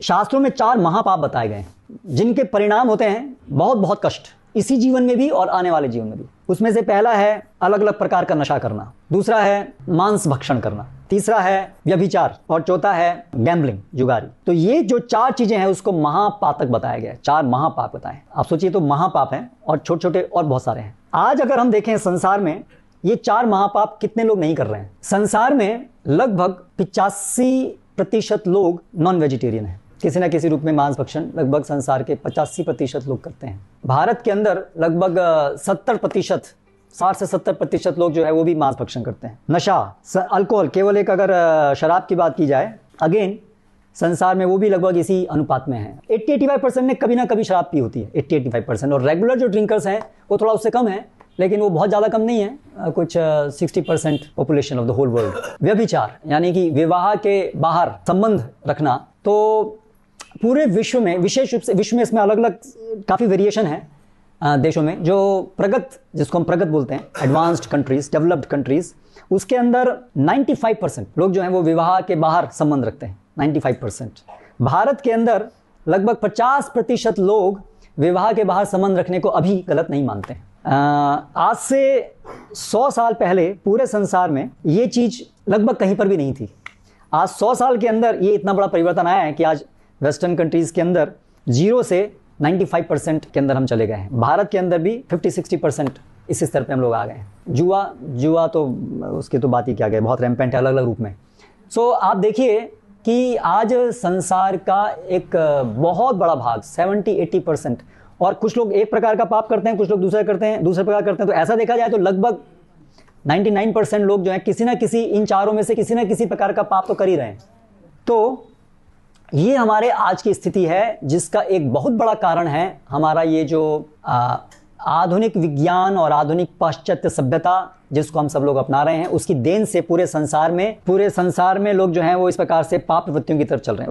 शास्त्रों में 4 महापाप बताए गए हैं जिनके परिणाम होते हैं बहुत बहुत कष्ट, इसी जीवन में भी और आने वाले जीवन में भी। उसमें से पहला है अलग अलग प्रकार का नशा करना, दूसरा है मांस भक्षण करना, तीसरा है व्यभिचार और चौथा है गैम्बलिंग, जुगारी। तो ये जो 4 चीजें हैं उसको महापातक बताया गया है, 4 महापाप बताए। आप सोचिए तो महापाप हैं और छोटे छोटे और बहुत सारे हैं। आज अगर हम देखें संसार में ये 4 महापाप कितने लोग नहीं कर रहे हैं। संसार में लगभग 85% लोग नॉन वेजिटेरियन हैं, किसी ना किसी रूप में मांस भक्षण लगभग संसार के 85% लोग करते हैं। भारत के अंदर लगभग 70%, 60 से 70% लोग जो है वो भी मांस भक्षण करते हैं। नशा, अल्कोहल, केवल एक अगर शराब की बात की जाए, अगेन संसार में वो भी लगभग इसी अनुपात में है। 80-85% ने कभी ना कभी शराब पी होती है, 80-85%। और रेगुलर जो ड्रिंकर्स हैं वो थोड़ा उससे कम है, लेकिन वो बहुत ज़्यादा कम नहीं है, कुछ 60% population of the whole world. व्यभिचार यानी कि विवाह के बाहर संबंध रखना, तो पूरे विश्व में, विशेष रूप से विश्व में इसमें अलग अलग काफ़ी वेरिएशन है देशों में। जो प्रगत, जिसको हम प्रगत बोलते हैं, एडवांस्ड कंट्रीज, डेवलप्ड कंट्रीज, उसके अंदर 95% लोग जो हैं वो विवाह के बाहर संबंध रखते हैं, 95%। भारत के अंदर लगभग 50% लोग विवाह के बाहर संबंध रखने को अभी गलत नहीं मानते हैं। आज से 100 साल पहले पूरे संसार में ये चीज़ लगभग कहीं पर भी नहीं थी। आज 100 साल के अंदर ये इतना बड़ा परिवर्तन आया है कि आज वेस्टर्न कंट्रीज़ के अंदर 0 से 95% के अंदर हम चले गए हैं। भारत के अंदर भी 50-60% इस स्तर पे हम लोग आ गए हैं। जुआ तो उसकी तो बात ही क्या गए, बहुत रैम्पेंट है अलग अलग रूप में। सो आप देखिए कि आज संसार का एक बहुत बड़ा भाग 70-80%, और कुछ लोग एक प्रकार का पाप करते हैं, कुछ लोग दूसरे प्रकार करते हैं। तो ऐसा देखा जाए तो लगभग 99% लोग जो हैं किसी ना किसी, इन चारों में से किसी ना किसी प्रकार का पाप तो कर ही रहे हैं। तो ये हमारे आज की स्थिति है, जिसका एक बहुत बड़ा कारण है हमारा ये जो आधुनिक विज्ञान और आधुनिक पाश्चात्य सभ्यता जिसको हम सब लोग अपना रहे हैं, उसकी देन से पूरे संसार में लोग जो हैं वो इस प्रकार से पाप प्रवृत्तियों की तरफ चल रहे हैं।